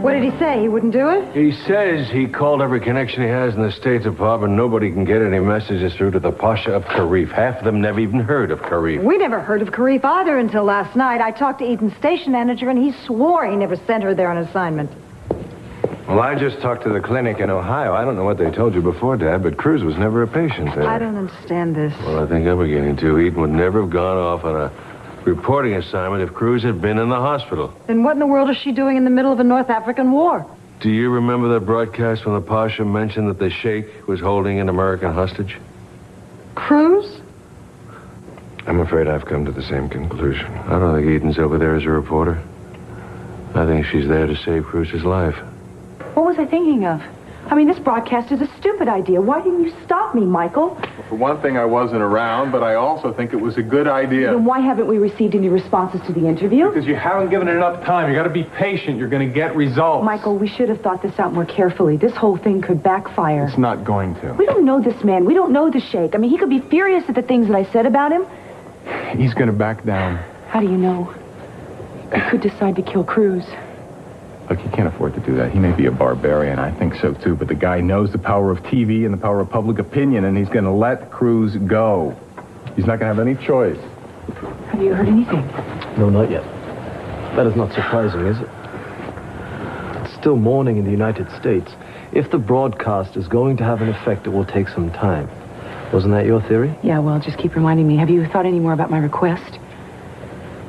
What did he say? He wouldn't do it? He says he called every connection he has in the State Department. Nobody can get any messages through to the Pasha of Kharif. Half of them never even heard of Kharif. We never heard of Kharif either until last night. I talked to Eden's station manager, and he swore he never sent her there on assignment. Well, I just talked to the clinic in Ohio. I don't know what they told you before, Dad, but Cruz was never a patient there. I don't understand this. Well, I think I'm beginning to. Eden would never have gone off on a reporting assignment if Cruz had been in the hospital. Then what in the world is she doing in the middle of a North African war? Do you remember that broadcast when the Pasha mentioned that the Sheikh was holding an American hostage? Cruz? I'm afraid I've come to the same conclusion. I don't think Eden's over there as a reporter. I think she's there to save Cruz's life. What was I thinking of? I mean, this broadcast is a stupid idea. Why didn't you stop me, Michael? For one thing, I wasn't around, but I also think it was a good idea. Then why haven't we received any responses to the interview? Because you haven't given it enough time. You got to be patient. You're going to get results. Michael, we should have thought this out more carefully. This whole thing could backfire. It's not going to. We don't know this man. We don't know the Sheikh. I mean, he could be furious at the things that I said about him. He's going to back down. How do you know? He could decide to kill Cruz. Look, he can't afford to do that. He may be a barbarian. I think so, too. But the guy knows the power of TV and the power of public opinion, and he's going to let Cruz go. He's not going to have any choice. Have you heard anything? No, not yet. That is not surprising, is it? It's still morning in the United States. If the broadcast is going to have an effect, it will take some time. Wasn't that your theory? Yeah, well, just keep reminding me. Have you thought any more about my request?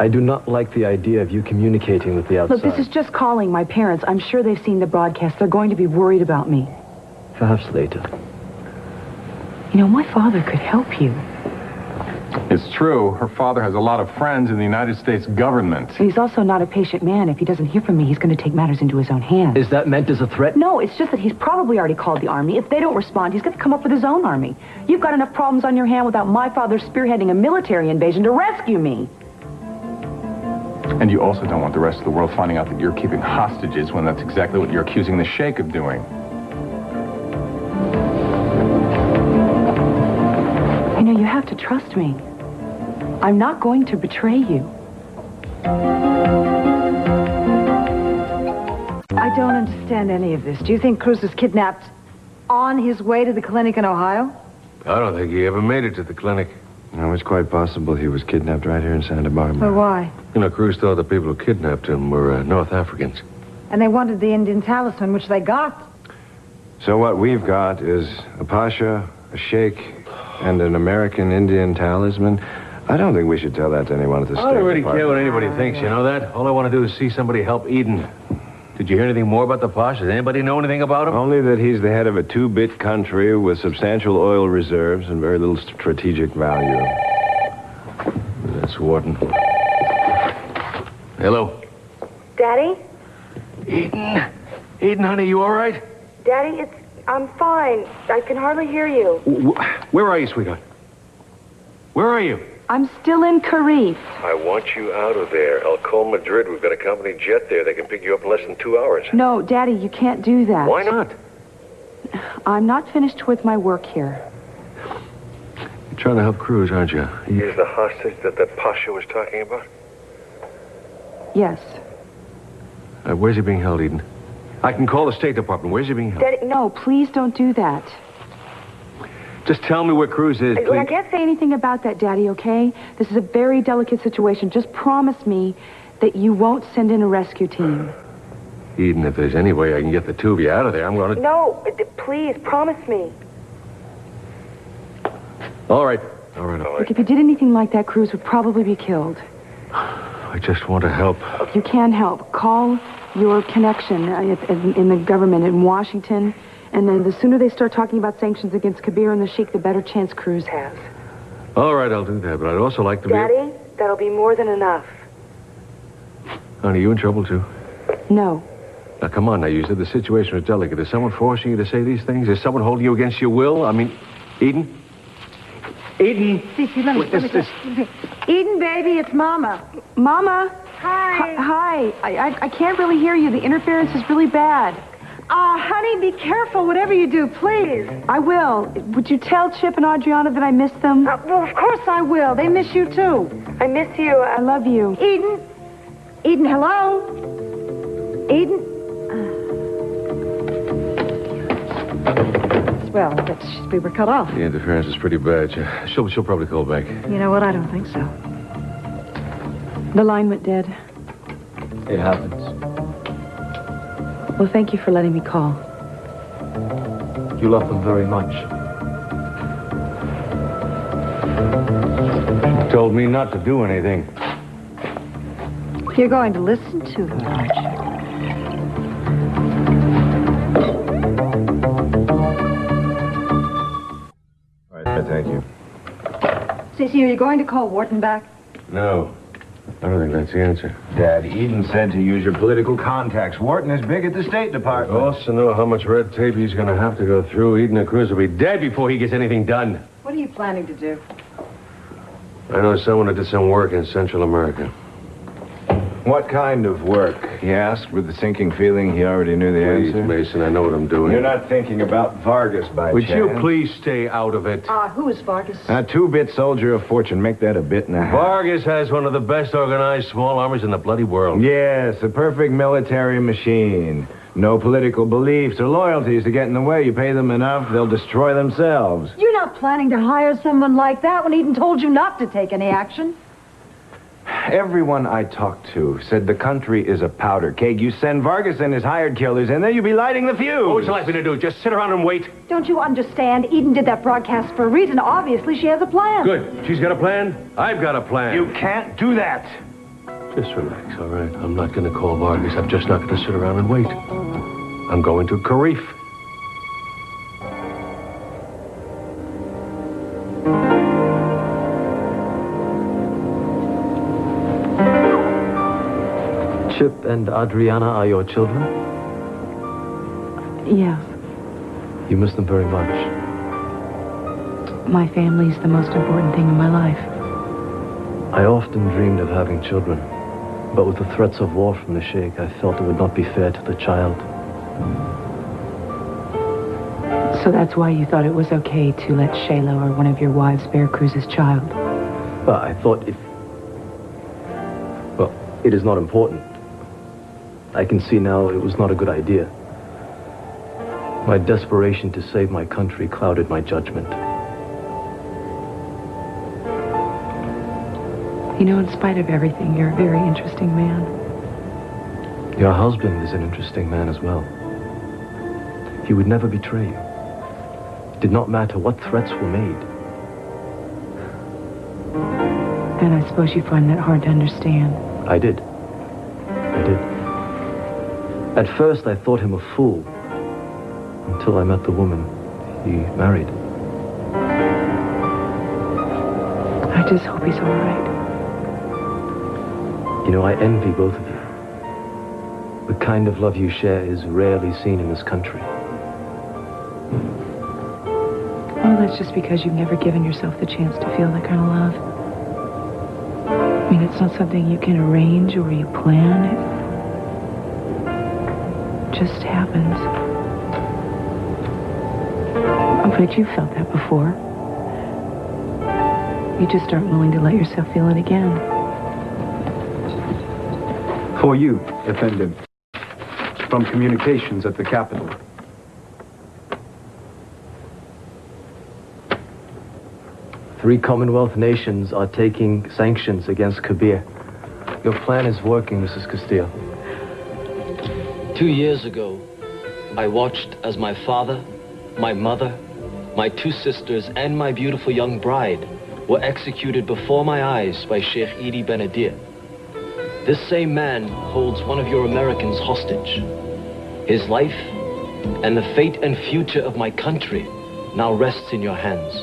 I do not like the idea of you communicating with the outside. Look, this is just calling my parents. I'm sure they've seen the broadcast. They're going to be worried about me. Perhaps later. You know, my father could help you. It's true. Her father has a lot of friends in the United States government. He's also not a patient man. If he doesn't hear from me, he's going to take matters into his own hands. Is that meant as a threat? No, it's just that he's probably already called the army. If they don't respond, he's going to come up with his own army. You've got enough problems on your hand without my father spearheading a military invasion to rescue me. And you also don't want the rest of the world finding out that you're keeping hostages when that's exactly what you're accusing the Sheikh of doing. You know, you have to trust me. I'm not going to betray you. I don't understand any of this. Do you think Cruz was kidnapped on his way to the clinic in Ohio? I don't think he ever made it to the clinic. No, it's quite possible he was kidnapped right here in Santa Barbara. But why? You know, Cruz thought the people who kidnapped him were North Africans. And they wanted the Indian Talisman, which they got. So what we've got is a Pasha, a Sheikh, and an American Indian Talisman. I don't think we should tell that to anyone at the State I don't really Department. care what anybody thinks, you know that? All I want to do is see somebody help Eden. Did you hear anything more about the Pasha? Does anybody know anything about him? Only that he's the head of a 2-bit country with substantial oil reserves and very little strategic value. That's Warden. Hello? Daddy? Eden? Eden, honey, you all right? Daddy, I'm fine. I can hardly hear you. Where are you, sweetheart? Where are you? I'm still in Kharif. I want you out of there. El Col Madrid, we've got a company jet there. They can pick you up in less than 2 hours. No, Daddy, you can't do that. Why not? I'm not finished with my work here. You're trying to help Cruz, aren't you? He's the hostage that Pasha was talking about? Yes. Where's he being held, Eden? I can call the State Department. Where's he being held? Daddy, no, please don't do that. Just tell me where Cruz is, please. I can't say anything about that, Daddy, okay? This is a very delicate situation. Just promise me that you won't send in a rescue team. Eden, if there's any way I can get the two of you out of there, I'm going to... No, please, promise me. All right. Look, if you did anything like that, Cruz would probably be killed. I just want to help. You can help. Call your connection in the government in Washington, and then the sooner they start talking about sanctions against Kabir and the Sheikh, the better chance Cruz has. All right, I'll do that, but I'd also like to Daddy, that'll be more than enough. Honey, you in trouble, too? No. Now, come on, now, you said the situation was delicate. Is someone forcing you to say these things? Is someone holding you against your will? I mean, Eden? Eden? Cece, let me Eden, baby, it's Mama. Mama? Hi. Hi. I can't really hear you. The interference is really bad. Honey, be careful, whatever you do, please. I will. Would you tell Chip and Adriana that I miss them? Well, of course I will. They miss you, too. I miss you. I love you. Eden? Eden, hello? Eden? Well, we were cut off. The interference is pretty bad. She'll probably call back. You know what? I don't think so. The line went dead. It happens. Well, thank you for letting me call. You love them very much. She told me not to do anything. You're going to listen to her, aren't you? All right, thank you. Cece, are you going to call Wharton back? No. I don't think that's the answer. Dad, Eden said to use your political contacts. Wharton is big at the State Department. You also know how much red tape he's going to have to go through. Eden and Cruz will be dead before he gets anything done. What are you planning to do? I know someone who did some work in Central America. What kind of work? He asked with the sinking feeling he already knew the Please, answer. Mason, I know what I'm doing. You're not thinking about Vargas by Would chance? you please stay out of it? Who is Vargas? A two-bit soldier of fortune. Make that a bit and a half. Vargas has one of the best organized small armies in the bloody world. Yes, a perfect military machine. No political beliefs or loyalties to get in the way. You pay them enough, they'll destroy themselves. You're not planning to hire someone like that when Eden told you not to take any action. Everyone I talked to said the country is a powder keg. You send Vargas and his hired killers in there, you'll be lighting the fuse. What would you like me to do? Just sit around and wait? Don't you understand? Eden did that broadcast for a reason. Obviously, she has a plan. Good. She's got a plan. I've got a plan. You can't do that. Just relax, all right? I'm not going to call Vargas. I'm just not going to sit around and wait. I'm going to Karif. Chip and Adriana are your children? Yes. You miss them very much. My family's the most important thing in my life. I often dreamed of having children, but with the threats of war from the Sheikh, I felt it would not be fair to the child. So that's why you thought it was okay to let Shayla or one of your wives bear Cruz's child? Well, I thought it... Well, it is not important. I can see now it was not a good idea. My desperation to save my country clouded my judgment. You know, in spite of everything, you're a very interesting man. Your husband is an interesting man as well. He would never betray you. It did not matter what threats were made. And I suppose you find that hard to understand. I did. I did. At first, I thought him a fool. Until I met the woman he married. I just hope he's all right. You know, I envy both of you. The kind of love you share is rarely seen in this country. Well, that's just because you've never given yourself the chance to feel that kind of love. I mean, it's not something you can arrange or you plan. It just happens. But you felt that before. You just aren't willing to let yourself feel it again. For you, Effendi. From communications at the Capitol. Three Commonwealth nations are taking sanctions against Kabir. Your plan is working, Mrs. Castillo. 2 years ago, I watched as my father, my mother, my two sisters, and my beautiful young bride were executed before my eyes by Sheikh Idi Benadir. This same man holds one of your Americans hostage. His life and the fate and future of my country now rests in your hands.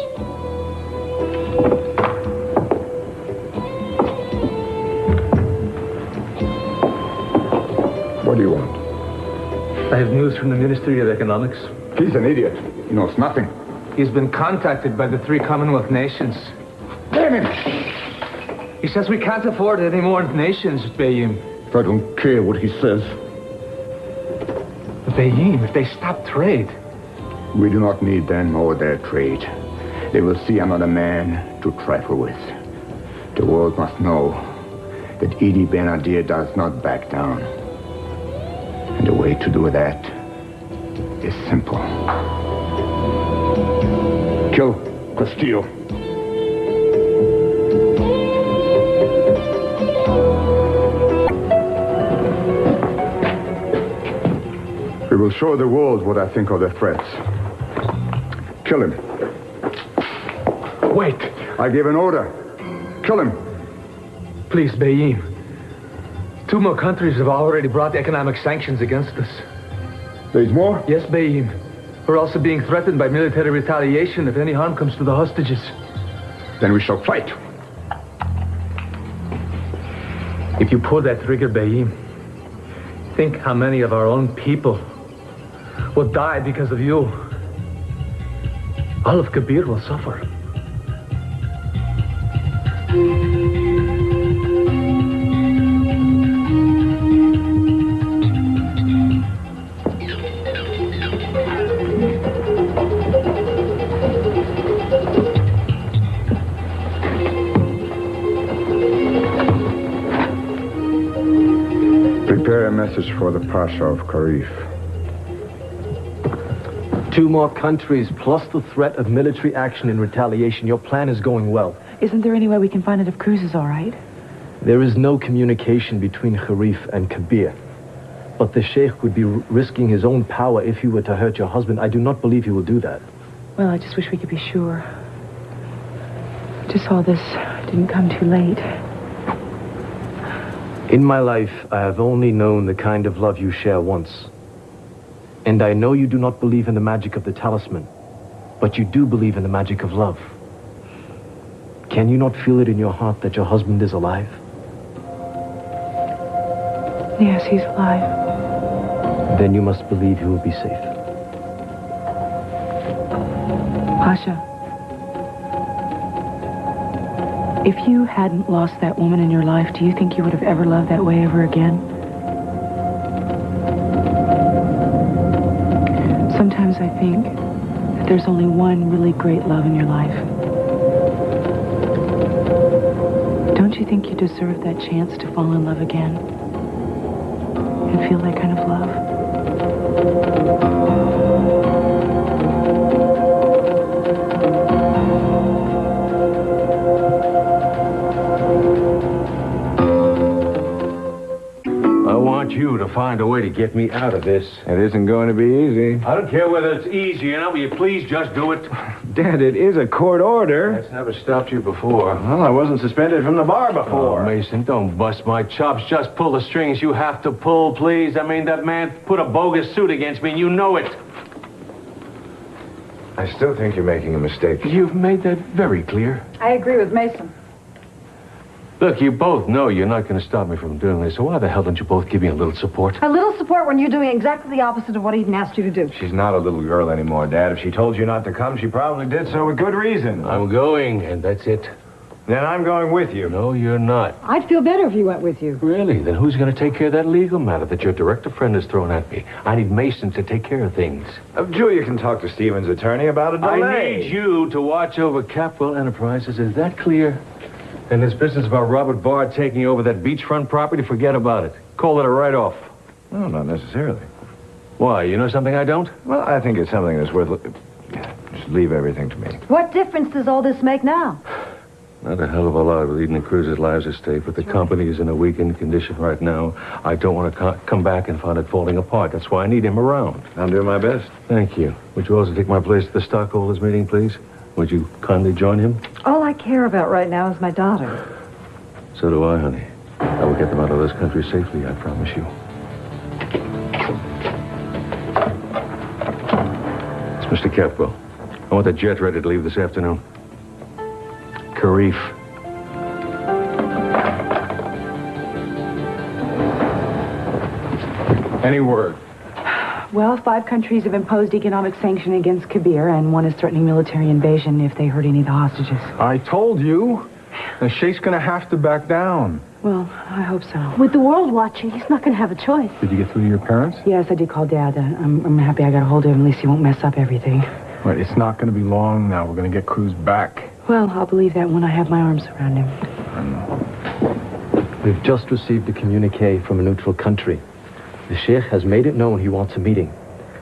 What do you want? I have news from the Ministry of Economics. He's an idiot. He knows nothing. He's been contacted by the three Commonwealth nations. Damn him! He says we can't afford any more nations, Bayim. I don't care what he says. Bayim, if they stop trade. We do not need them or their trade. They will see another man to trifle with. The world must know that Idi Benadir does not back down. And And the way to do that is simple. Kill Castillo. We will show the world what I think of their threats. Kill him. Wait. I gave an order. Kill him. Please, Bayim. 2 more countries have already brought economic sanctions against us. There's more? Yes, Bayim. We're also being threatened by military retaliation if any harm comes to the hostages. Then we shall fight. If you pull that trigger, Bayim, think how many of our own people will die because of you. All of Kabir will suffer. Prepare a message for the Pasha of Karif. 2 more countries, plus the threat of military action in retaliation. Your plan is going well. Isn't there any way we can find out if Cruz is all right? There is no communication between Sharif and Kabir. But the Sheikh would be risking his own power if he were to hurt your husband. I do not believe he will do that. Well, I just wish we could be sure. Just all this didn't come too late. In my life, I have only known the kind of love you share once. And I know you do not believe in the magic of the talisman, but you do believe in the magic of love. Can you not feel it in your heart that your husband is alive? Yes, he's alive. Then you must believe he will be safe. Pasha, if you hadn't lost that woman in your life, do you think you would have ever loved that way ever again? Sometimes I think that there's only one really great love in your life. Don't you think you deserve that chance to fall in love again? And feel that kind of love? You to find a way to get me out of this. It isn't going to be easy. I don't care whether it's easy or not. Will you please just do it? Dad, it is a court order. That's never stopped you before. Well, I wasn't suspended from the bar before. Oh, Mason, don't bust my chops. Just pull the strings you have to pull, please. I mean, that man put a bogus suit against me, and you know it. I still think you're making a mistake. You've made that very clear. I agree with Mason. Look, you both know you're not going to stop me from doing this, so why the hell don't you both give me a little support? A little support when you're doing exactly the opposite of what Eden asked you to do. She's not a little girl anymore, Dad. If she told you not to come, she probably did so with good reason. I'm going, and that's it. Then I'm going with you. No, you're not. I'd feel better if you went with you. Really? Then who's going to take care of that legal matter that your director friend has thrown at me? I need Mason to take care of things. Julia can talk to Stephen's attorney about a delay. I need you to watch over Capwell Enterprises. Is that clear? And this business about Robert Bard taking over that beachfront property, forget about it. Call it a write-off. No, not necessarily. Why? You know something I don't? Well, I think it's something that's worth... Just leave everything to me. What difference does all this make now? Not a hell of a lot with Eden and Cruz's lives at stake, but the company is in a weakened condition right now. I don't want to come back and find it falling apart. That's why I need him around. I'll do my best. Thank you. Would you also take my place at the stockholders meeting, please? Would you kindly join him? All I care about right now is my daughter. So do I, honey. I will get them out of this country safely, I promise you. It's Mr. Capwell. I want the jet ready to leave this afternoon. Karif. Any word? Well, 5 countries have imposed economic sanction against Kabir, and 1 is threatening military invasion if they hurt any of the hostages. I told you. The Sheikh's gonna have to back down. Well, I hope so. With the world watching, he's not going to have a choice. Did you get through to your parents? Yes, I did call Dad. I'm happy I got a hold of him. At least he won't mess up everything. Right, it's not gonna be long now. We're gonna get Cruz back. Well, I'll believe that when I have my arms around him. We've just received a communique from a neutral country. The Sheikh has made it known he wants a meeting.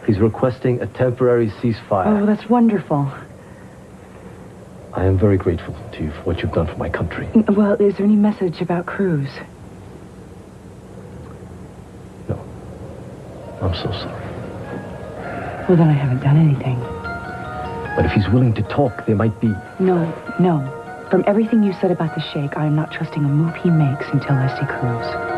He's requesting a temporary ceasefire. Oh, that's wonderful. I am very grateful to you for what you've done for my country. Well, is there any message about Cruz? No. I'm so sorry. Well, then I haven't done anything. But if he's willing to talk, there might be... No. From everything you said about the Sheikh, I am not trusting a move he makes until I see Cruz.